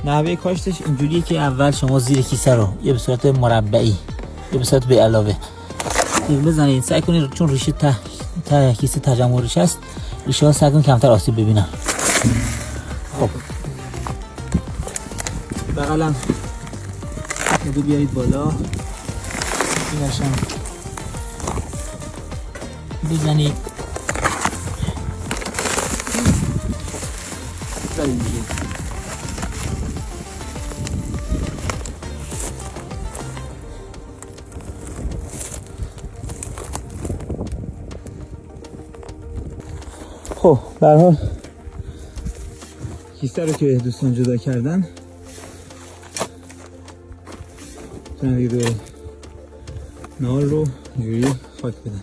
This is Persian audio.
نحوه کاشتش اینجوریه که اول شما زیر کیسه رو یه به صورت مربعی یه به صورت به علاوه بزنید. سعی کنید چون ریشه ته کیسه تجمع ریشه است، ریشه ها سعی کنید کمتر آسیب ببینن. خب بغلم رو بیارید بالا، اینش هم بزنید. خب به هر حال کیسه رو که دوستان جدا کردن میتونن دیگه نار رو اینجوری خاک بدن.